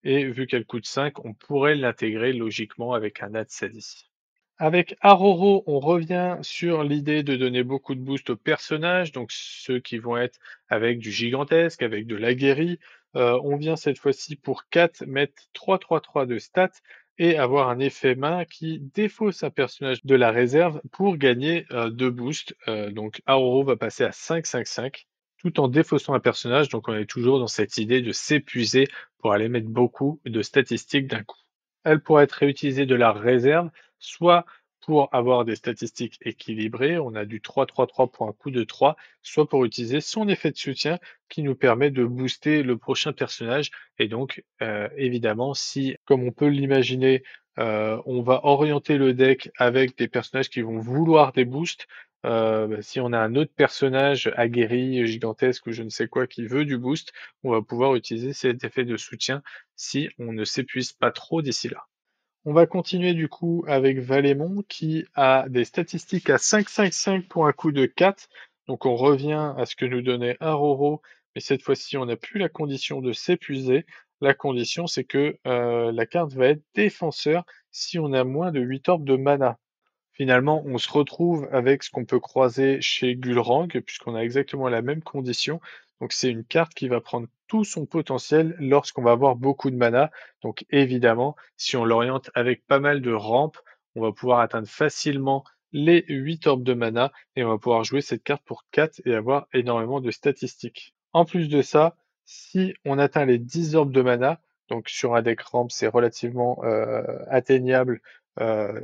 et vu qu'elle coûte 5, on pourrait l'intégrer logiquement avec un Natsadi. Avec Aroro, on revient sur l'idée de donner beaucoup de boost aux personnages, donc ceux qui vont être avec du gigantesque, avec de l'aguerri. On vient cette fois-ci pour 4 mettre 3, 3, 3 de stats et avoir un effet main qui défausse un personnage de la réserve pour gagner 2 boosts. Donc Aroro va passer à 5, 5, 5. tout en défaussant un personnage. Donc on est toujours dans cette idée de s'épuiser pour aller mettre beaucoup de statistiques d'un coup. Elle pourra être réutilisée de la réserve, soit pour avoir des statistiques équilibrées, on a du 3-3-3 pour un coup de 3, soit pour utiliser son effet de soutien qui nous permet de booster le prochain personnage. Et donc, évidemment, si, comme on peut l'imaginer, on va orienter le deck avec des personnages qui vont vouloir des boosts, bah, si on a un autre personnage aguerri, gigantesque ou je ne sais quoi qui veut du boost, on va pouvoir utiliser cet effet de soutien si on ne s'épuise pas trop d'ici là. On va continuer du coup avec Valémon qui a des statistiques à 5-5-5 pour un coup de 4. Donc on revient à ce que nous donnait un Roro, mais cette fois-ci on n'a plus la condition de s'épuiser. La condition c'est que la carte va être défenseur si on a moins de 8 orbes de mana. Finalement, on se retrouve avec ce qu'on peut croiser chez Gulrang, puisqu'on a exactement la même condition. Donc c'est une carte qui va prendre tout son potentiel lorsqu'on va avoir beaucoup de mana. Donc évidemment, si on l'oriente avec pas mal de rampes, on va pouvoir atteindre facilement les 8 orbes de mana et on va pouvoir jouer cette carte pour 4 et avoir énormément de statistiques. En plus de ça, si on atteint les 10 orbes de mana, donc sur un deck ramp, c'est relativement atteignable euh,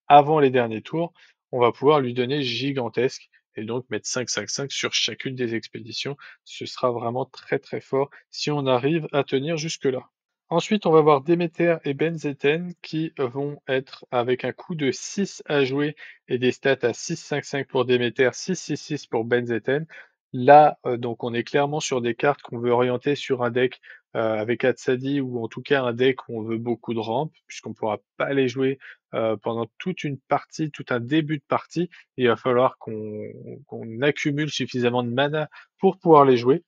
avant les derniers tours, on va pouvoir lui donner gigantesque et donc mettre 5-5-5 sur chacune des expéditions. Ce sera vraiment très très fort si on arrive à tenir jusque-là. Ensuite, on va voir Déméter et Benzetten qui vont être avec un coût de 6 à jouer et des stats à 6-5-5 pour Déméter, 6-6-6 pour Benzetten. Là, donc on est clairement sur des cartes qu'on veut orienter sur un deck avec Hatsadi ou en tout cas un deck où on veut beaucoup de rampes, puisqu'on ne pourra pas les jouer pendant toute une partie, tout un début de partie. Il va falloir qu'on accumule suffisamment de mana pour pouvoir les jouer.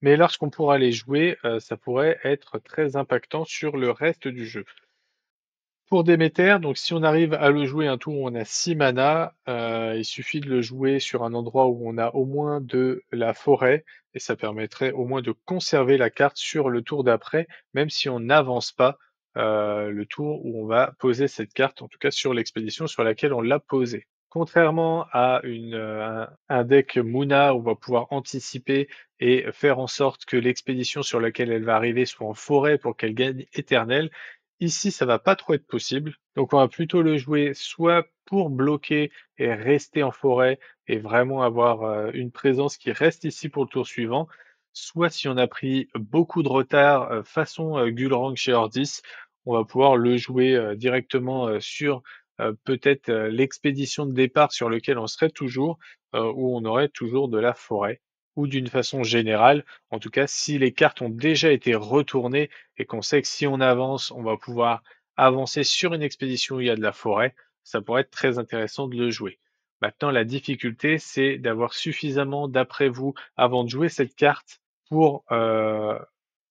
Mais lorsqu'on pourra les jouer, ça pourrait être très impactant sur le reste du jeu. Pour Déméter, donc si on arrive à le jouer un tour où on a 6 mana, il suffit de le jouer sur un endroit où on a au moins de la forêt et ça permettrait au moins de conserver la carte sur le tour d'après, même si on n'avance pas, le tour où on va poser cette carte, en tout cas sur l'expédition sur laquelle on l'a posée. Contrairement à un deck Muna où on va pouvoir anticiper et faire en sorte que l'expédition sur laquelle elle va arriver soit en forêt pour qu'elle gagne éternelle, ici, ça va pas trop être possible. Donc, on va plutôt le jouer soit pour bloquer et rester en forêt et vraiment avoir une présence qui reste ici pour le tour suivant. Soit si on a pris beaucoup de retard, façon Gulrang chez Ordis, on va pouvoir le jouer directement sur peut-être l'expédition de départ sur lequel on serait toujours, où on aurait toujours de la forêt. Ou d'une façon générale, en tout cas, si les cartes ont déjà été retournées et qu'on sait que si on avance, on va pouvoir avancer sur une expédition où il y a de la forêt, ça pourrait être très intéressant de le jouer. Maintenant, la difficulté, c'est d'avoir suffisamment d'après vous avant de jouer cette carte pour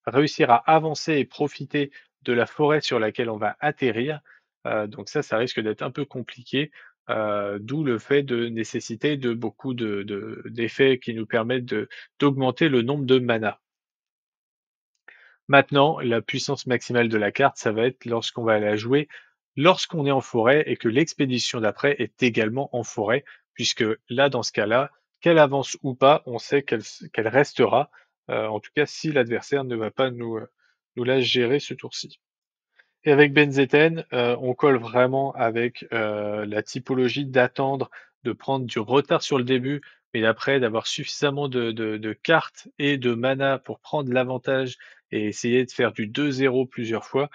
réussir à avancer et profiter de la forêt sur laquelle on va atterrir. Donc ça risque d'être un peu compliqué, d'où le fait de nécessiter de beaucoup d'effets qui nous permettent d'augmenter le nombre de mana. Maintenant, la puissance maximale de la carte, ça va être lorsqu'on va la jouer, lorsqu'on est en forêt et que l'expédition d'après est également en forêt, puisque là, dans ce cas-là, qu'elle avance ou pas, on sait qu'elle restera, en tout cas si l'adversaire ne va pas nous la gérer ce tour-ci. Et avec Benzetten, on colle vraiment avec la typologie d'attendre, de prendre du retard sur le début, mais après d'avoir suffisamment de cartes et de mana pour prendre l'avantage et essayer de faire du 2-0 plusieurs fois,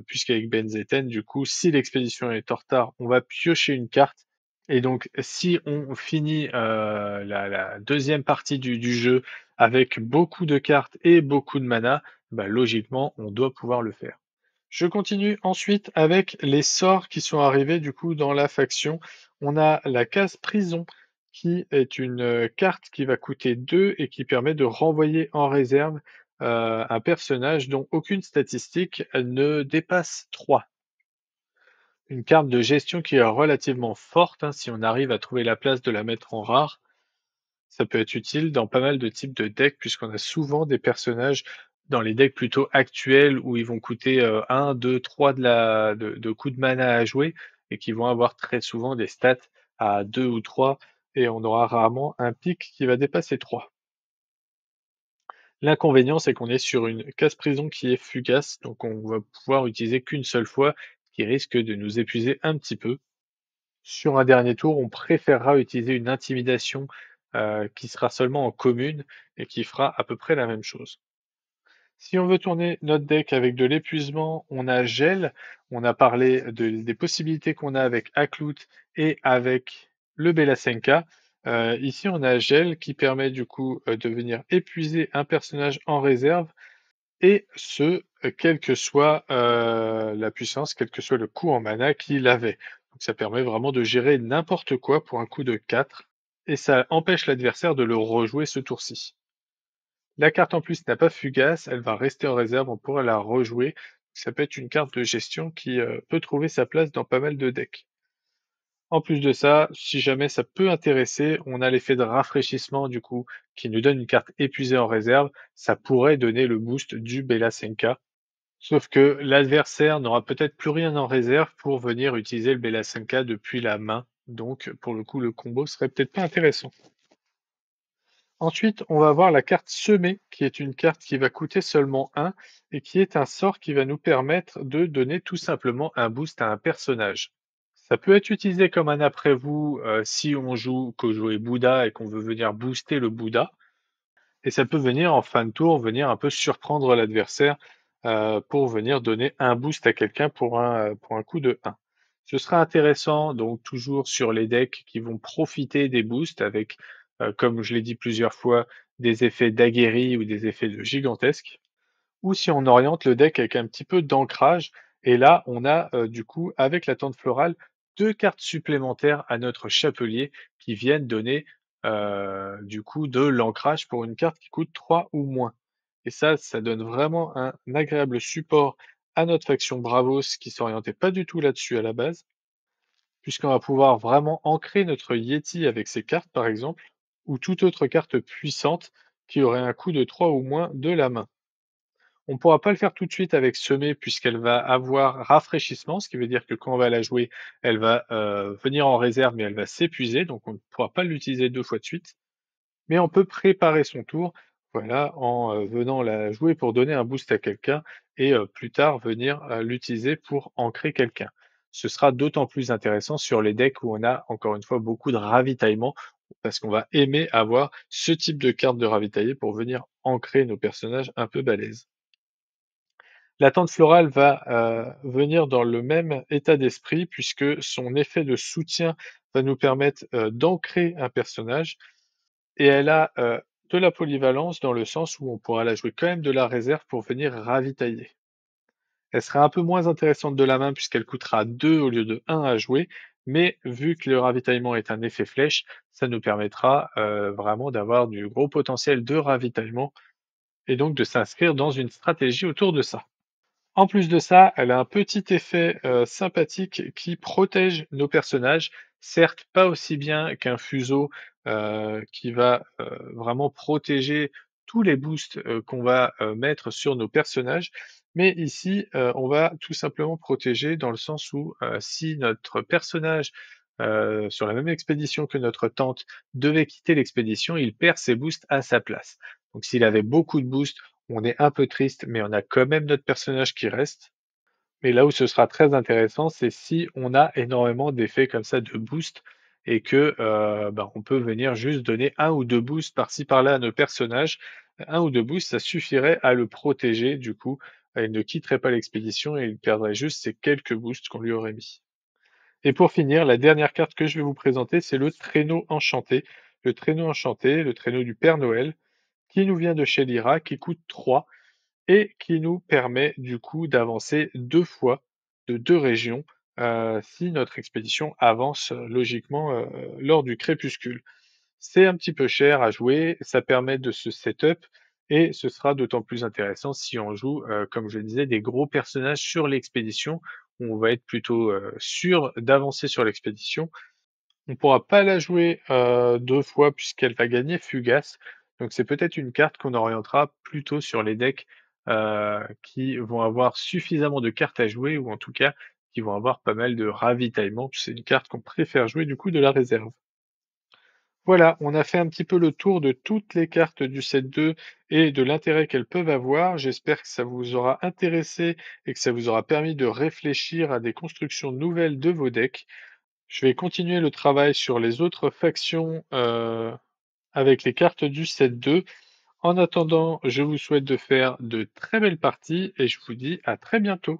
puisqu'avec Benzetten, du coup, si l'expédition est en retard, on va piocher une carte. Et donc, si on finit la deuxième partie du jeu avec beaucoup de cartes et beaucoup de mana, bah, logiquement, on doit pouvoir le faire. Je continue ensuite avec les sorts qui sont arrivés du coup dans la faction. On a la case prison qui est une carte qui va coûter 2 et qui permet de renvoyer en réserve un personnage dont aucune statistique ne dépasse 3. Une carte de gestion qui est relativement forte, hein, si on arrive à trouver la place de la mettre en rare. Ça peut être utile dans pas mal de types de decks, puisqu'on a souvent des personnages dans les decks plutôt actuels où ils vont coûter 1, 2, 3 de coups de mana à jouer et qui vont avoir très souvent des stats à 2 ou 3 et on aura rarement un pic qui va dépasser 3. L'inconvénient, c'est qu'on est sur une casse-prison qui est fugace, donc on va pouvoir utiliser qu'une seule fois, ce qui risque de nous épuiser un petit peu. Sur un dernier tour, on préférera utiliser une intimidation, qui sera seulement en commune et qui fera à peu près la même chose. Si on veut tourner notre deck avec de l'épuisement, on a Gel. On a parlé des possibilités qu'on a avec Aklout et avec le Belasenka. Ici, on a Gel qui permet du coup de venir épuiser un personnage en réserve et ce, quelle que soit la puissance, quel que soit le coût en mana qu'il avait. Donc ça permet vraiment de gérer n'importe quoi pour un coup de 4 et ça empêche l'adversaire de le rejouer ce tour-ci. La carte en plus n'a pas fugace, elle va rester en réserve, on pourra la rejouer. Ça peut être une carte de gestion qui peut trouver sa place dans pas mal de decks. En plus de ça, si jamais ça peut intéresser, on a l'effet de rafraîchissement du coup, qui nous donne une carte épuisée en réserve. Ça pourrait donner le boost du Bella Senka. Sauf que l'adversaire n'aura peut-être plus rien en réserve pour venir utiliser le Bella Senka depuis la main. Donc pour le coup, le combo serait peut-être pas intéressant. Ensuite, on va avoir la carte Semer, qui est une carte qui va coûter seulement 1 et qui est un sort qui va nous permettre de donner tout simplement un boost à un personnage. Ça peut être utilisé comme un après-vous si on joue que jouer Bouddha et qu'on veut venir booster le Bouddha. Et ça peut venir en fin de tour, venir un peu surprendre l'adversaire pour venir donner un boost à quelqu'un pour un coup de 1. Ce sera intéressant, donc toujours sur les decks qui vont profiter des boosts avec, comme je l'ai dit plusieurs fois, des effets d'aguerri ou des effets de gigantesque ou si on oriente le deck avec un petit peu d'ancrage. Et là, on a du coup, avec la tente florale, 2 cartes supplémentaires à notre chapelier qui viennent donner du coup de l'ancrage pour une carte qui coûte 3 ou moins. Et ça donne vraiment un agréable support à notre faction Bravos qui s'orientait pas du tout là-dessus à la base, puisqu'on va pouvoir vraiment ancrer notre Yeti avec ces cartes par exemple, ou toute autre carte puissante qui aurait un coût de 3 ou moins de la main. On ne pourra pas le faire tout de suite avec Semer puisqu'elle va avoir rafraîchissement, ce qui veut dire que quand on va la jouer, elle va venir en réserve, mais elle va s'épuiser, donc on ne pourra pas l'utiliser 2 fois de suite. Mais on peut préparer son tour, voilà, en venant la jouer pour donner un boost à quelqu'un et plus tard venir l'utiliser pour ancrer quelqu'un. Ce sera d'autant plus intéressant sur les decks où on a encore une fois beaucoup de ravitaillement, parce qu'on va aimer avoir ce type de carte de ravitailler pour venir ancrer nos personnages un peu balèzes. La tente florale va venir dans le même état d'esprit puisque son effet de soutien va nous permettre, d'ancrer un personnage et elle a, de la polyvalence dans le sens où on pourra la jouer quand même de la réserve pour venir ravitailler. Elle sera un peu moins intéressante de la main puisqu'elle coûtera 2 au lieu de 1 à jouer, mais vu que le ravitaillement est un effet flèche, ça nous permettra, vraiment d'avoir du gros potentiel de ravitaillement et donc de s'inscrire dans une stratégie autour de ça. En plus de ça, elle a un petit effet, sympathique qui protège nos personnages. Certes, pas aussi bien qu'un fuseau, qui va, vraiment protéger tous les boosts, qu'on va, mettre sur nos personnages. Mais ici, on va tout simplement protéger dans le sens où, si notre personnage, sur la même expédition que notre tante, devait quitter l'expédition, il perd ses boosts à sa place. Donc s'il avait beaucoup de boosts, on est un peu triste, mais on a quand même notre personnage qui reste. Mais là où ce sera très intéressant, c'est si on a énormément d'effets comme ça de boost et que, on peut venir juste donner un ou 2 boosts par-ci par-là à nos personnages. Un ou 2 boosts, ça suffirait à le protéger du coup, il ne quitterait pas l'expédition et il perdrait juste ces quelques boosts qu'on lui aurait mis. Et pour finir, la dernière carte que je vais vous présenter, c'est le traîneau enchanté. Le traîneau enchanté, le traîneau du Père Noël, qui nous vient de chez Lyra, qui coûte 3 et qui nous permet du coup d'avancer 2 fois de 2 régions, si notre expédition avance logiquement, lors du crépuscule. C'est un petit peu cher à jouer, ça permet de se setup et ce sera d'autant plus intéressant si on joue, comme je le disais, des gros personnages sur l'expédition, où on va être plutôt, sûr d'avancer sur l'expédition. On pourra pas la jouer, 2 fois puisqu'elle va gagner Fugace, donc c'est peut-être une carte qu'on orientera plutôt sur les decks, qui vont avoir suffisamment de cartes à jouer ou en tout cas qui vont avoir pas mal de ravitaillement. C'est une carte qu'on préfère jouer du coup de la réserve. Voilà, on a fait un petit peu le tour de toutes les cartes du set 2 et de l'intérêt qu'elles peuvent avoir. J'espère que ça vous aura intéressé et que ça vous aura permis de réfléchir à des constructions nouvelles de vos decks. Je vais continuer le travail sur les autres factions avec les cartes du set 2. En attendant, je vous souhaite de faire de très belles parties et je vous dis à très bientôt.